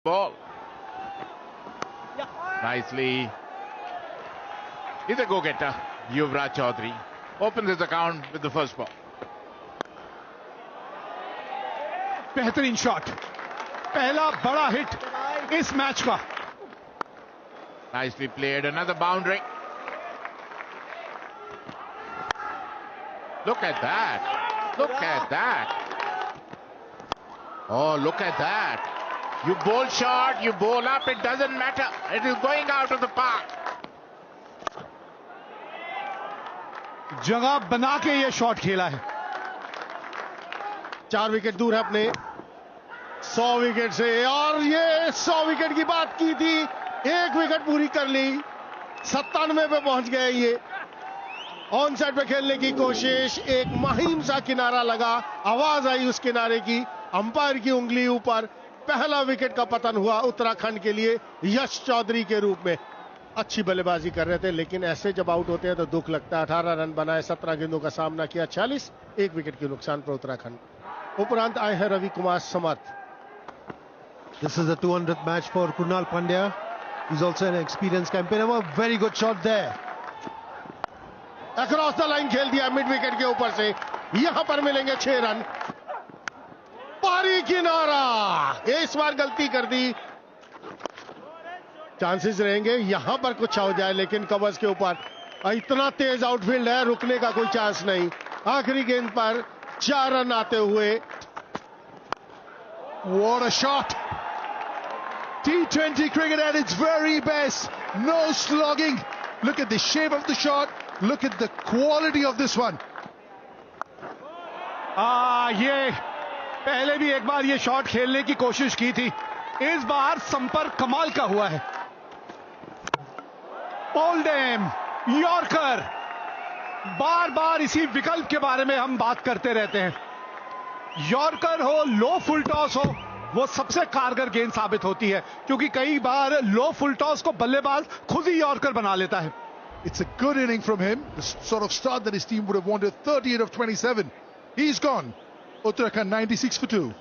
ball. Nicely. He's a go-getter. Yuvraj Chaudhary opens his account with the first ball. बेहतरीन shot, पहला बड़ा hit इस match का. Nicely played. Another boundary. Look at that. Look at that. Oh, look at that. You bowl short, you bowl up, it doesn't matter. It is going out of the park. जगह बना के ये shot खेला है. 4 wicket दूर है अपने 100 wicket से, और ये 100 विकेट की बात की थी, 1 विकेट पूरी कर ली. 97 पे पहुंच गए. ये ऑन साइड पे खेलने की कोशिश, एक महीम सा किनारा लगा, आवाज आई उस किनारे की, अंपायर की उंगली ऊपर. पहला विकेट का पतन हुआ उत्तराखंड के लिए यश चौधरी के रूप में. अच्छी बल्लेबाजी कर रहे थे, लेकिन ऐसे जब आउट होते हैं तो दुख लगता है. 18 रन बनाए, 17 गेंदों का सामना किया, 46, 1 विकेट के नुकसान पर उत्तराखंड. उपरांत आए हैं रवि कुमार समर्थ. This is the 200th match for Krunal Pandya. He's also an experienced campaigner. A very good shot there. Across the line खेल दिया मिड विकेट के ऊपर से. यहां पर मिलेंगे 6 रन. पारी किनारा, इस बार गलती कर दी. चांसेस रहेंगे यहां पर कुछ हो जाए, लेकिन कवर्स के ऊपर इतना तेज आउटफील्ड है, रुकने का कोई चांस नहीं. आखिरी गेंद पर 4 रन आते हुए. What a shot! T20 cricket at its very best. No slogging. Look at the shape of the shot. Look at the quality of this one. ये पहले भी एक बार ये शॉट खेलने की कोशिश की थी. इस बार संपर्क कमाल का हुआ है. ओल्डेम यॉर्कर, बार बार इसी विकल्प के बारे में हम बात करते रहते हैं. यॉर्कर हो, लो फुल टॉस हो, वो सबसे कारगर गेंद साबित होती है, क्योंकि कई बार लो फुल टॉस को बल्लेबाज खुद ही यॉर्कर बना लेता है. It's a good inning from him, the sort of start that his team would have wanted. 38 of 27. He's gone. Uttarakhand 96 for 2.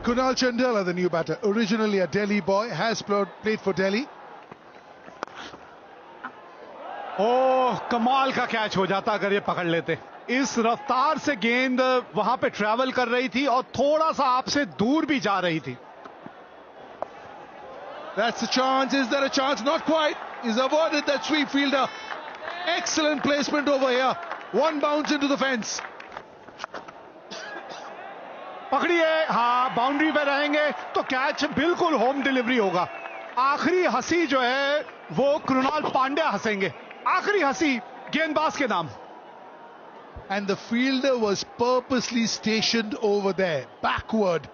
Kunal Chandela, the new batter, originally a Delhi boy, has played for Delhi. ओह, कमाल का catch हो जाता अगर ये पकड़ लेते. इस रफ्तार से गेंद वहां पे ट्रैवल कर रही थी और थोड़ा सा आपसे दूर भी जा रही थी. That's a chance. Is there a chance? Not quite. He's avoided that sweep fielder. Excellent placement over here. One bounce into the fence. पकड़िए, हाँ, बाउंड्री पे रहेंगे तो कैच बिल्कुल होम डिलीवरी होगा. आखिरी हंसी जो है वो कृणाल पांड्या हंसेंगे. आखिरी हंसी गेंदबाज के नाम. And the fielder was purposely stationed over there, backward.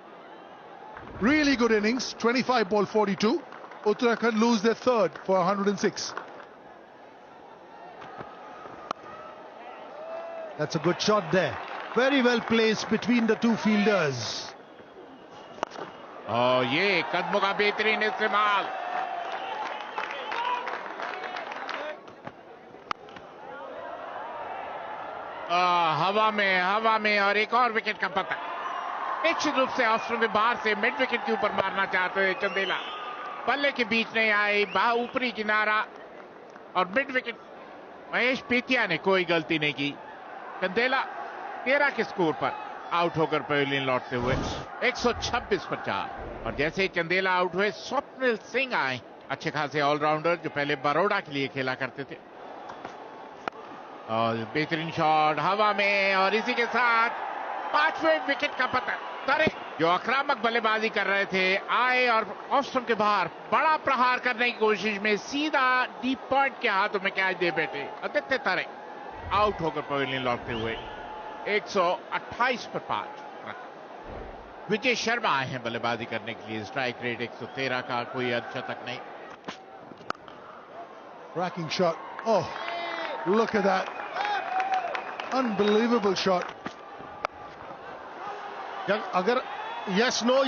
Really good innings. 25 ball 42. Uttarakhand lose their third for 106. That's a good shot there. Very well placed between the two fielders. ये कदमों का बेहतरीन इस्तेमाल. हवा में और एक और विकेट का पता. निश्चित रूप से ऑस्ट्रेलिया में बाहर से मिड विकेट के ऊपर मारना चाहते हुए चंदेला बल्ले के बीच नहीं आई. ऊपरी किनारा और मिड विकेट. महेश पेतिया ने कोई गलती नहीं की. चंदेला 13 के स्कोर पर आउट होकर पवेलियन लौटते हुए 126 पर 4. और जैसे ही चंदेला आउट हुए, स्वप्निल सिंह आए, अच्छे खासे ऑलराउंडर जो पहले बड़ौदा के लिए खेला करते थे. और बेहतरीन शॉट हवा में, और इसी के साथ 5वें विकेट का पतन. तरे जो आक्रामक बल्लेबाजी कर रहे थे आए और ऑफ स्टंप के बाहर बड़ा प्रहार करने की कोशिश में सीधा डीप पॉइंट के हाथों में कैच दे बैठे. आदित्य तरे आउट होकर पवेलियन लौटते हुए 128 पर 5. विजय शर्मा आए हैं बल्लेबाजी करने के लिए. स्ट्राइक रेट 113 का, कोई अर्धशतक नहीं. Racking shot. Oh, look at that. Unbelievable shot. अगर यस नो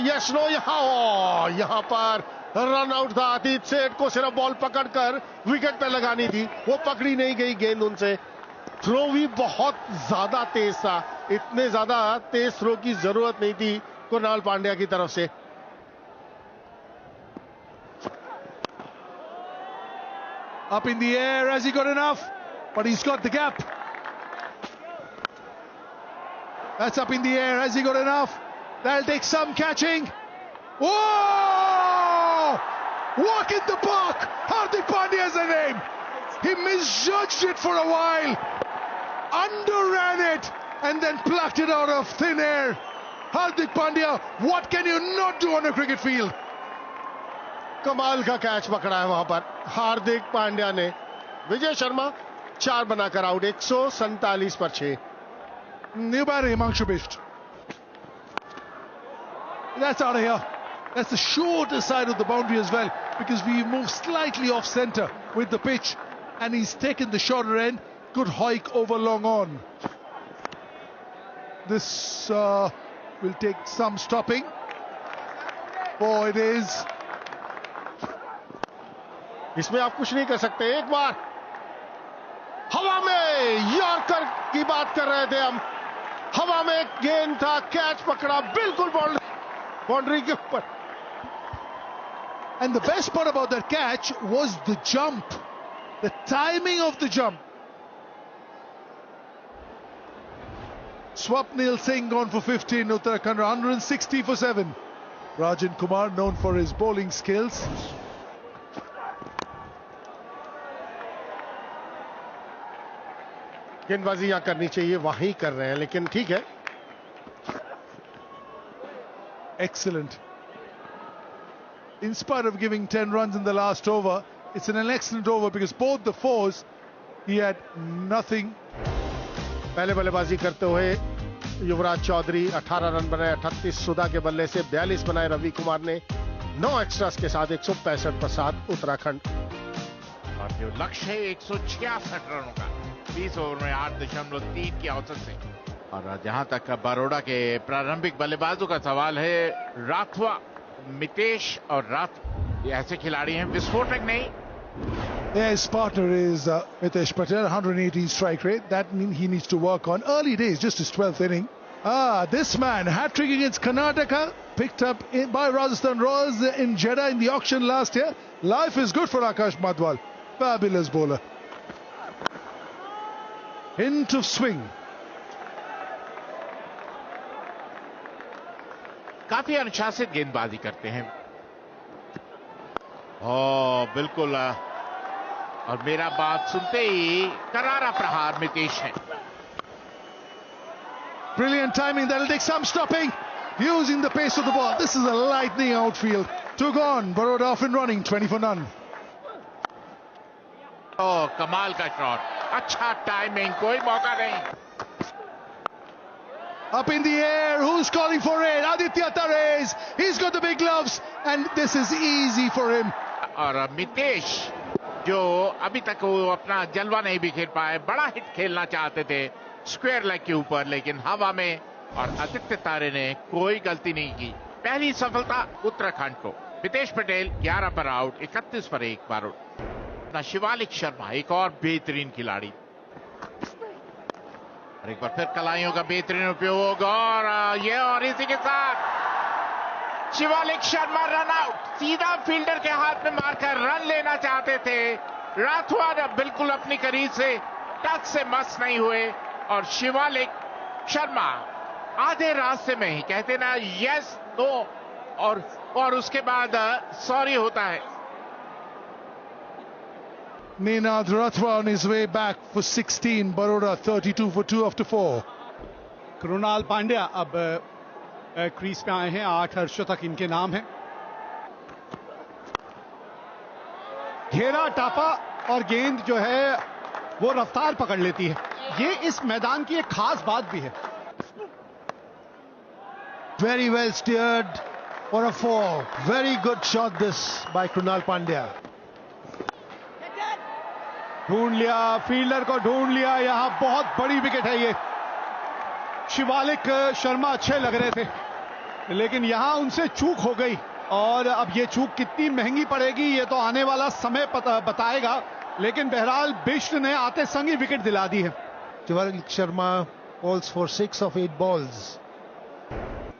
यहां पर रन आउट था. आतिथ सेठ को सिर्फ बॉल पकड़कर विकेट पे लगानी थी, वो पकड़ी नहीं गई गेंद उनसे. थ्रो भी बहुत ज्यादा तेज था. इतने ज्यादा तेज थ्रो की जरूरत नहीं थी कृणाल पांड्या की तरफ से. Up in the air, has he got enough? But he's got the gap. That's up in the air, has he got enough? That'll take some catching. Whoa! Walk in the park! Hardik Pandya is the name. He misjudged it for a while, underran it, and then plucked it out of thin air. Hardik Pandya, what can you not do on a cricket field? कमाल का catch पकड़ा है वहां पर हार्दिक पांड्या ने। विजय शर्मा 4 बनाकर out, 147 पर 6। New batter, Himanshu Bisht. That's out of here. That's the shorter side of the boundary as well, because we move slightly off centre with the pitch, and he's taken the shorter end. Good hike over long on. This will take some stopping. Oh, it is. इसमें आप कुछ नहीं कर सकते। एक बार हवा में yorker की बात कर रहे थे हम। हवा में गेंद था, कैच पकड़ा बिल्कुल बाउंड्री के ऊपर। And the best part about that catch was the jump, the timing of the jump. Swapnil Singh gone for 15, Uttarakhand 160 for 7. Rajan Kumar known for his bowling skills. गेंदबाजी यहां करनी चाहिए, वहीं कर रहे हैं, लेकिन ठीक है। Excellent. In spite of giving 10 runs in the last over, it's an excellent over because both the fours, he had nothing. पहले बल्लेबाजी करते हुए युवराज चौधरी 18 रन बनाए, 38 सुधा के बल्ले से 42 बनाए रवि कुमार ने, 9 एक्स्ट्रास के साथ 165 पर 7 उत्तराखंड। और जो लक्ष्य है 166 रनों का 20 ओवर में 8.3 की औसत से। और जहां तक बड़ौदा के प्रारंभिक बल्लेबाजों का सवाल है, राठवा, मितेश और राथ ये ऐसे खिलाड़ी हैं विस्फोटक नहीं। Yeah, his partner is Mitesh Patel, 118 strike rate. That means he needs to work on. Early days, just his 12th inning. This man, hat-trick against Karnataka, picked up by Rajasthan Royals in Jeddah in the auction last year. Life is good for Akash Madhwal. Fabulous bowler. Hint of swing. काफी अनुशासित गेंदबाजी करते हैं। ओ बिल्कुल, और मेरा बात सुनते ही करारा प्रहार मितेश है। Brilliant timing, that'll take some stopping. Using the pace of the ball. This is a lightning outfield. 2 gone, Baroda off and running, 20 for none. ओ कमाल का शॉट, अच्छा टाइमिंग, कोई मौका नहीं। Up in the air, who's calling for it? Aditya Tares. He's got the big gloves, and this is easy for him. और मितेश जो अभी तक वो अपना जलवा नहीं बिखेर पाए, बड़ा हिट खेलना चाहते थे स्क्वायर लेग के ऊपर, लेकिन हवा में, और आदित्य तारे ने कोई गलती नहीं की। पहली सफलता उत्तराखंड को। मितेश पटेल 11 पर आउट, 31 पर 1 बार आउट। शिवालिक शर्मा एक और बेहतरीन खिलाड़ी, और एक बार फिर कलाइयों का बेहतरीन उपयोग, और इसी के साथ शिवालिक शर्मा रन आउट। सीधा फील्डर के हाथ में मारकर रन लेना चाहते थे। राठवा बिल्कुल अपनी करीब से टच से मस नहीं हुए, और शिवालिक शर्मा आधे रास्ते में ही कहते ना यस नो, और उसके बाद सॉरी होता है। Ninad Rathwa on his way back for 16. Baroda 32 for 2 after 4. Krunal Pandya अब क्रीज पे आए हैं, 8 अर्धशतक इनके नाम है। घेरा टापा और गेंद जो है वो रफ्तार पकड़ लेती है, ये इस मैदान की एक खास बात भी है। Very well steered for a 4. Very good shot this by Krunal Pandya. ढूंढ लिया, फील्डर को ढूंढ लिया, यहां बहुत बड़ी विकेट है ये। शिवालिक शर्मा अच्छे लग रहे थे, लेकिन यहां उनसे चूक हो गई, और अब ये चूक कितनी महंगी पड़ेगी ये तो आने वाला समय बताएगा, लेकिन बहरहाल बिष्ट ने आते संग ही विकेट दिला दी है। Shivalik Sharma bowls for 6 of 8 balls.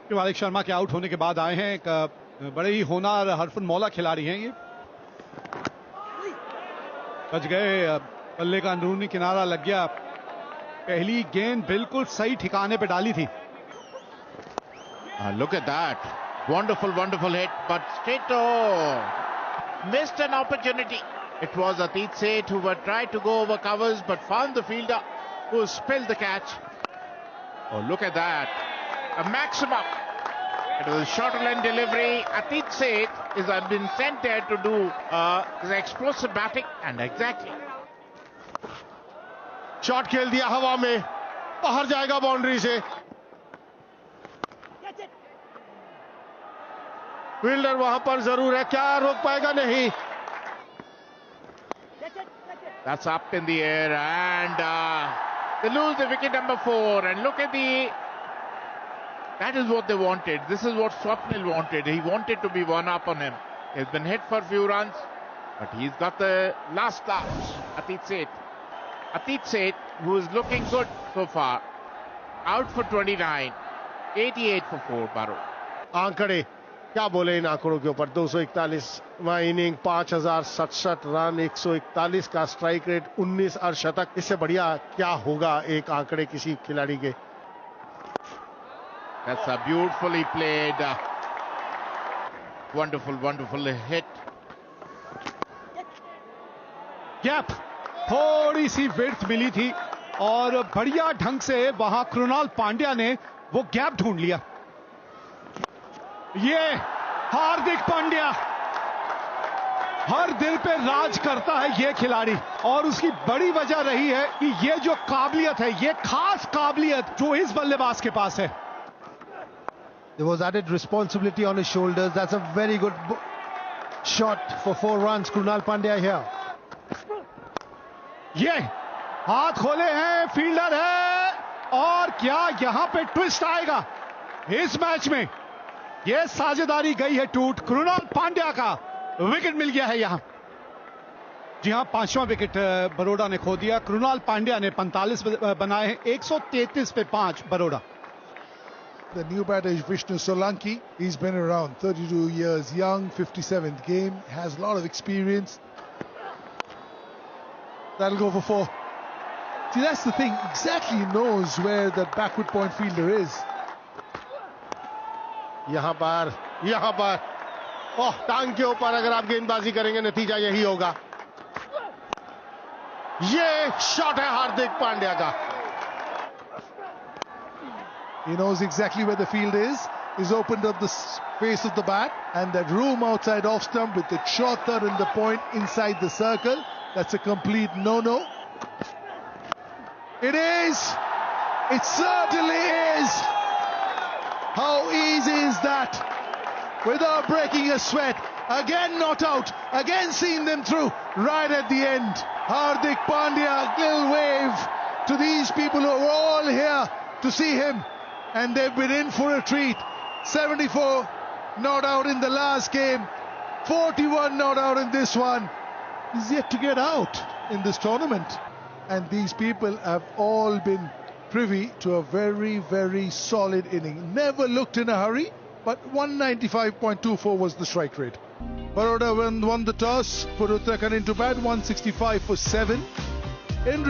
Shivalik Sharma के आउट होने के बाद आए हैं, एक बड़े ही होनहार हरफन मौला खिलाड़ी हैं ये। बच गए, बल्ले का अंदरूनी किनारा लग गया। पहली गेंद बिल्कुल सही ठिकाने पे डाली थी। Look at that. Wonderful, wonderful hit, but Stato missed an opportunity. It was Atit Seth who tried to go over covers, but found the fielder who spilled the catch. Oh, look at that. A maximum. It was a shorter line delivery. Atit Seth has been sent there to do his explosive batting, and exactly. Shot खेल दिया हवा में, बाहर जाएगा boundary से। Fielder वहां पर जरूर है, क्या रोक पाएगा? नहीं। That's up in the air, and they lose the wicket number 4. And look at that is what they wanted. This is what Swapnil wanted. He wanted to be one up on him. He's been hit for a few runs, but he's got the last laugh. Atit Seth, who is looking good so far, out for 29, 88 for 4, Baroda. आंकड़े क्या बोले इन आंकड़ों के ऊपर। 241वां inning, 5067 run, 141 का strike rate, 19 अर्धशतक। इससे बढ़िया क्या होगा एक आंकड़े किसी खिलाड़ी के। That's a beautifully played, wonderful hit. Gap, थोड़ी सी विड्थ मिली थी और बढ़िया ढंग से वहां कृणाल पांड्या ने वो गैप ढूंढ लिया। ये हार्दिक पांड्या, हर दिल पे राज करता है ये खिलाड़ी, और उसकी बड़ी वजह रही है कि ये जो काबिलियत है, ये खास काबिलियत जो इस बल्लेबाज के पास है। There was added responsibility on his shoulders. That's a very good shot for 4 runs. Krunal Pandya here. ये हाथ खोले हैं, फील्डर है, और क्या यहां पे ट्विस्ट आएगा इस मैच में? ये साझेदारी गई है टूट। कृणाल पांड्या का विकेट मिल गया है यहां। जी हां, 5वां विकेट बरोड़ा ने खो दिया। कृणाल पांड्या ने 45 बनाए हैं, 133 पे 5 Baroda. The new batter is Vishnu Solanki. He's been around, 32 years young, 57th game, has a lot of experience. That'll go for 4. See, that's the thing. Exactly knows where that backward point fielder is. यहां पर ओह, टांग के ऊपर अगर आप गेंदबाजी करेंगे नतीजा यही होगा। ये शॉट है हार्दिक पांड्या का। He knows exactly where the field is. He's opened up the face of the bat, and that room outside off stump with the shorter and the point inside the circle. That's a complete no-no. It is. It certainly is. How easy is that? Without breaking a sweat. Again not out. Again seeing them through right at the end. Hardik Pandya, little wave to these people who are all here to see him. And they've been in for a treat. 74 not out in the last game. 41 not out in this one. He's yet to get out in this tournament. And these people have all been privy to a very, very solid inning. Never looked in a hurry, but 195.24 was the strike rate. Baroda won the toss, put Uttarakhand into bat, 165 for 7. In